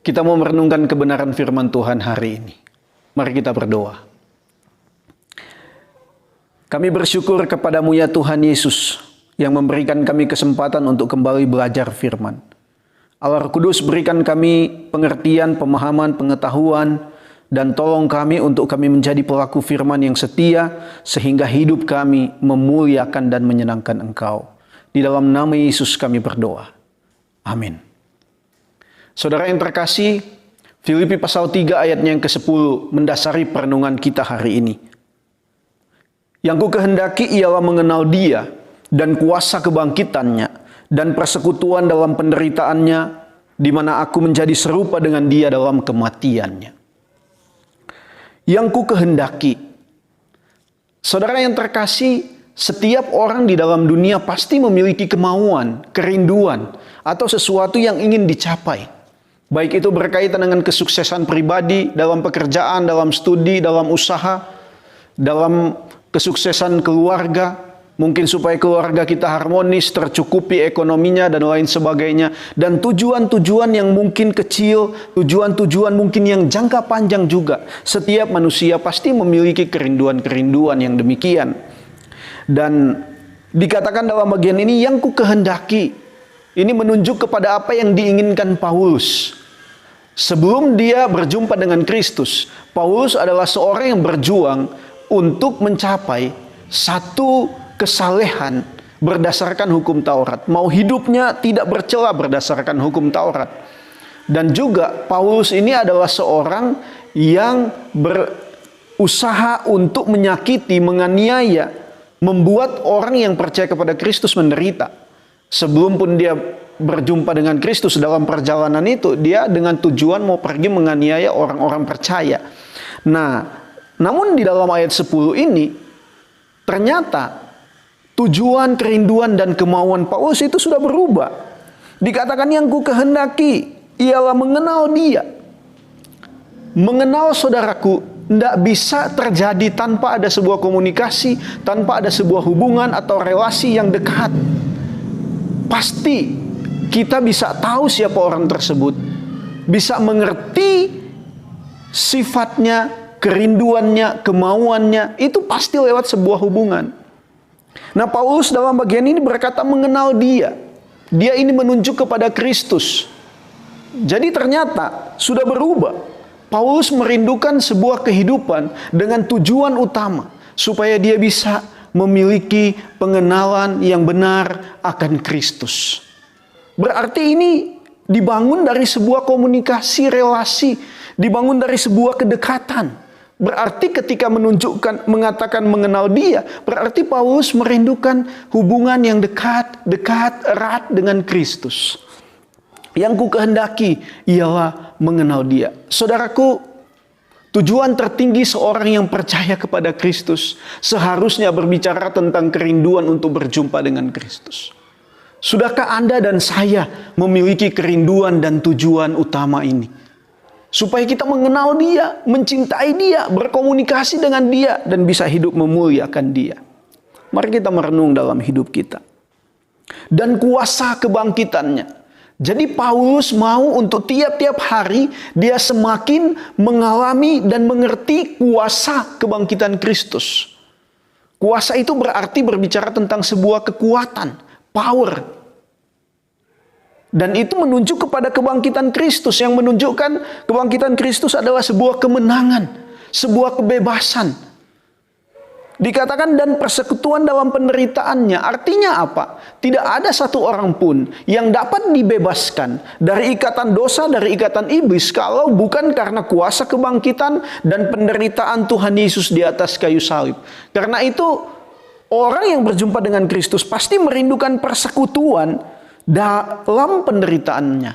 Kita mau merenungkan kebenaran firman Tuhan hari ini. Mari kita berdoa. Kami bersyukur kepadamu ya Tuhan Yesus, yang memberikan kami kesempatan untuk kembali belajar firman. Allah Roh Kudus, berikan kami pengertian, pemahaman, pengetahuan, dan tolong kami untuk kami menjadi pelaku firman yang setia, sehingga hidup kami memuliakan dan menyenangkan Engkau. Di dalam nama Yesus kami berdoa. Amin. Saudara yang terkasih, Filipi pasal 3 ayatnya yang ke-10 mendasari perenungan kita hari ini. Yang ku kehendaki ialah mengenal Dia dan kuasa kebangkitannya dan persekutuan dalam penderitaannya, di mana aku menjadi serupa dengan Dia dalam kematiannya. Yang ku kehendaki. Saudara yang terkasih, setiap orang di dalam dunia pasti memiliki kemauan, kerinduan, atau sesuatu yang ingin dicapai. Baik itu berkaitan dengan kesuksesan pribadi, dalam pekerjaan, dalam studi, dalam usaha, dalam kesuksesan keluarga, mungkin supaya keluarga kita harmonis, tercukupi ekonominya, dan lain sebagainya. Dan tujuan-tujuan yang mungkin kecil, tujuan-tujuan mungkin yang jangka panjang juga. Setiap manusia pasti memiliki kerinduan-kerinduan yang demikian. Dan dikatakan dalam bagian ini, yang ku kehendaki. Ini menunjuk kepada apa yang diinginkan Paulus. Sebelum dia berjumpa dengan Kristus, Paulus adalah seorang yang berjuang untuk mencapai satu kesalehan berdasarkan hukum Taurat. Mau hidupnya tidak bercela berdasarkan hukum Taurat. Dan juga Paulus ini adalah seorang yang berusaha untuk menyakiti, menganiaya, membuat orang yang percaya kepada Kristus menderita. Sebelum pun dia berjumpa dengan Kristus dalam perjalanan itu, dia dengan tujuan mau pergi menganiaya orang-orang percaya. Nah, namun di dalam ayat 10 ini, ternyata tujuan, kerinduan, dan kemauan Paulus itu sudah berubah. Dikatakan yang ku kehendaki ialah mengenal Dia. Mengenal, saudaraku, tidak bisa terjadi tanpa ada sebuah komunikasi, tanpa ada sebuah hubungan atau relasi yang dekat. Pasti kita bisa tahu siapa orang tersebut, bisa mengerti sifatnya, kerinduannya, kemauannya, itu pasti lewat sebuah hubungan. Nah, Paulus dalam bagian ini berkata mengenal Dia. Dia ini menunjuk kepada Kristus. Jadi ternyata sudah berubah. Paulus merindukan sebuah kehidupan dengan tujuan utama, supaya dia bisa memiliki pengenalan yang benar akan Kristus. Berarti ini dibangun dari sebuah komunikasi, relasi, dibangun dari sebuah kedekatan. Berarti ketika mengatakan mengenal Dia, berarti Paulus merindukan hubungan yang dekat, erat dengan Kristus. Yang ku kehendaki ialah mengenal Dia. Saudaraku, tujuan tertinggi seorang yang percaya kepada Kristus seharusnya berbicara tentang kerinduan untuk berjumpa dengan Kristus. Sudahkah Anda dan saya memiliki kerinduan dan tujuan utama ini? Supaya kita mengenal Dia, mencintai Dia, berkomunikasi dengan Dia, dan bisa hidup memuliakan Dia. Mari kita merenung dalam hidup kita. Dan kuasa kebangkitannya. Jadi Paulus mau untuk tiap-tiap hari dia semakin mengalami dan mengerti kuasa kebangkitan Kristus. Kuasa itu berarti berbicara tentang sebuah kekuatan, power. Dan itu menunjuk kepada kebangkitan Kristus, yang menunjukkan kebangkitan Kristus adalah sebuah kemenangan, sebuah kebebasan. Dikatakan dan persekutuan dalam penderitaannya. Artinya apa? Tidak ada satu orang pun yang dapat dibebaskan dari ikatan dosa, dari ikatan iblis, kalau bukan karena kuasa kebangkitan dan penderitaan Tuhan Yesus di atas kayu salib. Karena itu orang yang berjumpa dengan Kristus pasti merindukan persekutuan dalam penderitaannya.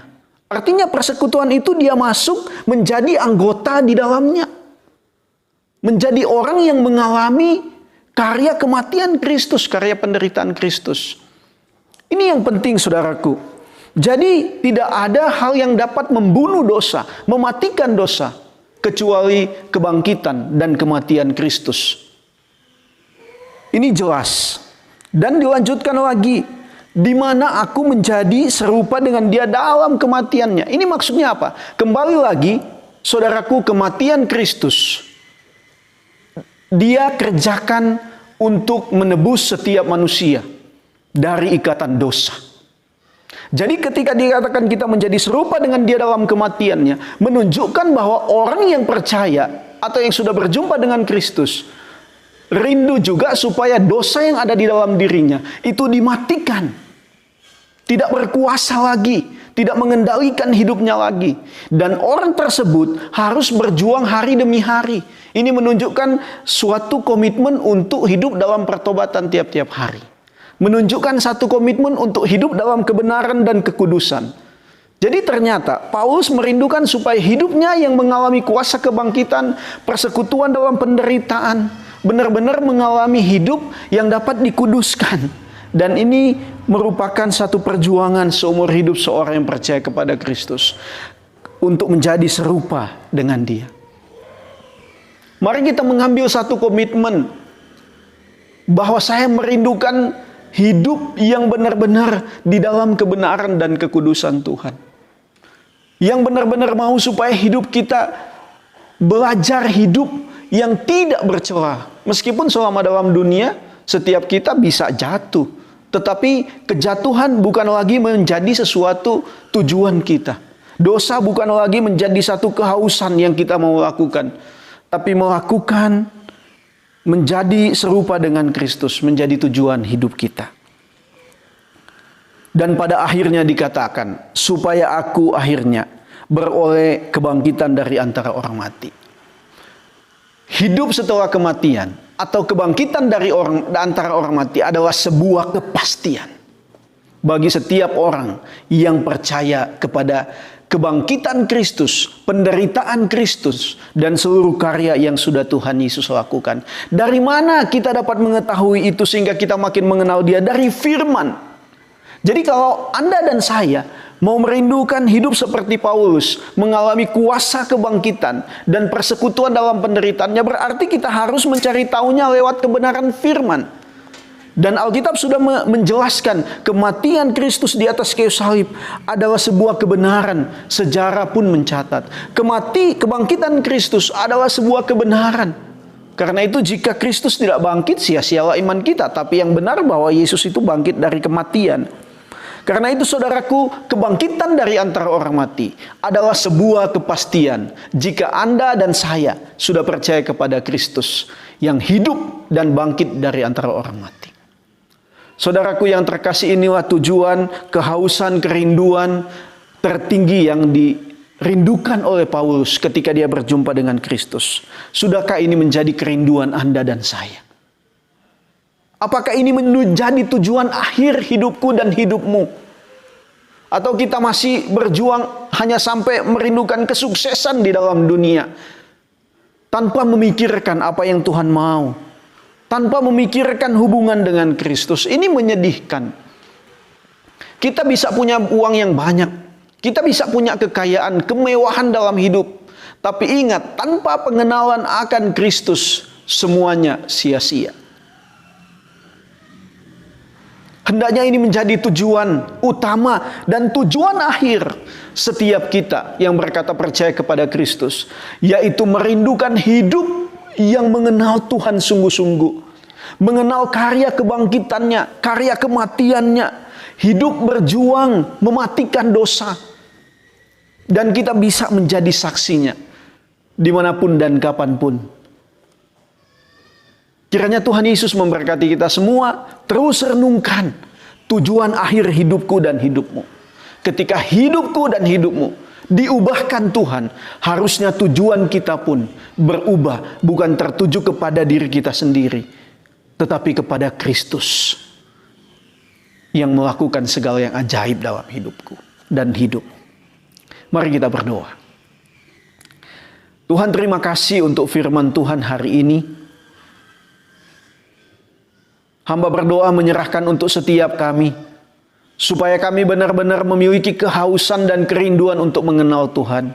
Artinya persekutuan itu dia masuk menjadi anggota di dalamnya. Menjadi orang yang mengalami karya kematian Kristus, karya penderitaan Kristus. Ini yang penting, saudaraku. Jadi tidak ada hal yang dapat membunuh dosa, mematikan dosa, kecuali kebangkitan dan kematian Kristus. Ini jelas. Dan dilanjutkan lagi, di mana aku menjadi serupa dengan dia dalam kematiannya. Ini maksudnya apa? Kembali lagi, saudaraku, kematian Kristus dia kerjakan untuk menebus setiap manusia dari ikatan dosa. Jadi ketika dikatakan kita menjadi serupa dengan dia dalam kematiannya, menunjukkan bahwa orang yang percaya atau yang sudah berjumpa dengan Kristus rindu juga supaya dosa yang ada di dalam dirinya itu dimatikan. Tidak berkuasa lagi, tidak mengendalikan hidupnya lagi. Dan orang tersebut harus berjuang hari demi hari. Ini menunjukkan suatu komitmen untuk hidup dalam pertobatan tiap-tiap hari. Menunjukkan satu komitmen untuk hidup dalam kebenaran dan kekudusan. Jadi ternyata Paulus merindukan supaya hidupnya yang mengalami kuasa kebangkitan, persekutuan dalam penderitaan, benar-benar mengalami hidup yang dapat dikuduskan. Dan ini merupakan satu perjuangan seumur hidup seorang yang percaya kepada Kristus untuk menjadi serupa dengan Dia. Mari kita mengambil satu komitmen bahwa saya merindukan hidup yang benar-benar di dalam kebenaran dan kekudusan Tuhan. Yang benar-benar mau supaya hidup kita belajar hidup yang tidak bercela. Meskipun selama dalam dunia setiap kita bisa jatuh. Tetapi kejatuhan bukan lagi menjadi sesuatu tujuan kita. Dosa bukan lagi menjadi satu kehausan yang kita mau lakukan. Tapi melakukan menjadi serupa dengan Kristus menjadi tujuan hidup kita. Dan pada akhirnya dikatakan, supaya aku akhirnya beroleh kebangkitan dari antara orang mati. Hidup setelah kematian atau kebangkitan dari antara orang mati adalah sebuah kepastian bagi setiap orang yang percaya kepada kebangkitan Kristus, penderitaan Kristus, dan seluruh karya yang sudah Tuhan Yesus lakukan. Dari mana kita dapat mengetahui itu sehingga kita makin mengenal Dia? Dari firman. Jadi kalau Anda dan saya mau merindukan hidup seperti Paulus, mengalami kuasa kebangkitan dan persekutuan dalam penderitaannya, berarti kita harus mencari tahunya lewat kebenaran firman. Dan Alkitab sudah menjelaskan kematian Kristus di atas kayu salib adalah sebuah kebenaran. Sejarah pun mencatat. Kebangkitan Kristus adalah sebuah kebenaran. Karena itu jika Kristus tidak bangkit, sia-sialah iman kita. Tapi yang benar bahwa Yesus itu bangkit dari kematian. Karena itu saudaraku, kebangkitan dari antara orang mati adalah sebuah kepastian jika Anda dan saya sudah percaya kepada Kristus yang hidup dan bangkit dari antara orang mati. Saudaraku yang terkasih, inilah tujuan, kehausan, kerinduan tertinggi yang dirindukan oleh Paulus ketika dia berjumpa dengan Kristus. Sudahkah ini menjadi kerinduan Anda dan saya? Apakah ini menjadi tujuan akhir hidupku dan hidupmu? Atau kita masih berjuang hanya sampai merindukan kesuksesan di dalam dunia tanpa memikirkan apa yang Tuhan mau, tanpa memikirkan hubungan dengan Kristus? Ini menyedihkan. Kita bisa punya uang yang banyak, kita bisa punya kekayaan, kemewahan dalam hidup, tapi ingat, tanpa pengenalan akan Kristus, semuanya sia-sia. Hendaknya ini menjadi tujuan utama dan tujuan akhir setiap kita yang berkata percaya kepada Kristus, yaitu merindukan hidup yang mengenal Tuhan sungguh-sungguh, mengenal karya kebangkitannya, karya kematiannya, hidup berjuang mematikan dosa, dan kita bisa menjadi saksinya dimanapun dan kapanpun. Kiranya Tuhan Yesus memberkati kita semua. Terus renungkan tujuan akhir hidupku dan hidupmu. Ketika hidupku dan hidupmu diubahkan Tuhan, harusnya tujuan kita pun berubah. Bukan tertuju kepada diri kita sendiri, tetapi kepada Kristus yang melakukan segala yang ajaib dalam hidupku dan hidup. Mari kita berdoa. Tuhan, terima kasih untuk firman Tuhan hari ini. Hamba berdoa menyerahkan untuk setiap kami, supaya kami benar-benar memiliki kehausan dan kerinduan untuk mengenal Tuhan.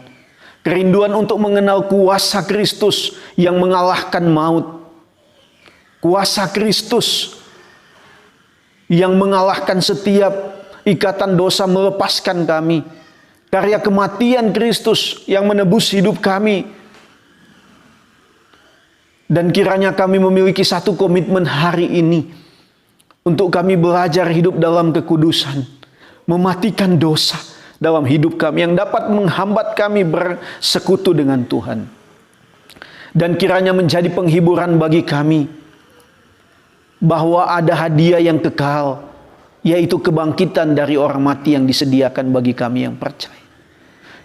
Kerinduan untuk mengenal kuasa Kristus yang mengalahkan maut. Kuasa Kristus yang mengalahkan setiap ikatan dosa, melepaskan kami. Karya kematian Kristus yang menebus hidup kami. Dan kiranya kami memiliki satu komitmen hari ini untuk kami belajar hidup dalam kekudusan, mematikan dosa dalam hidup kami yang dapat menghambat kami bersekutu dengan Tuhan. Dan kiranya menjadi penghiburan bagi kami bahwa ada hadiah yang kekal, yaitu kebangkitan dari orang mati yang disediakan bagi kami yang percaya.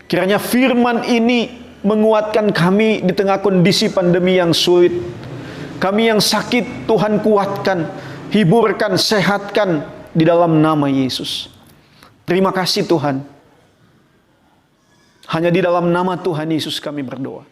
Kiranya firman ini menguatkan kami di tengah kondisi pandemi yang sulit. Kami yang sakit, Tuhan kuatkan, hiburkan, sehatkan di dalam nama Yesus. Terima kasih Tuhan. Hanya di dalam nama Tuhan Yesus kami berdoa.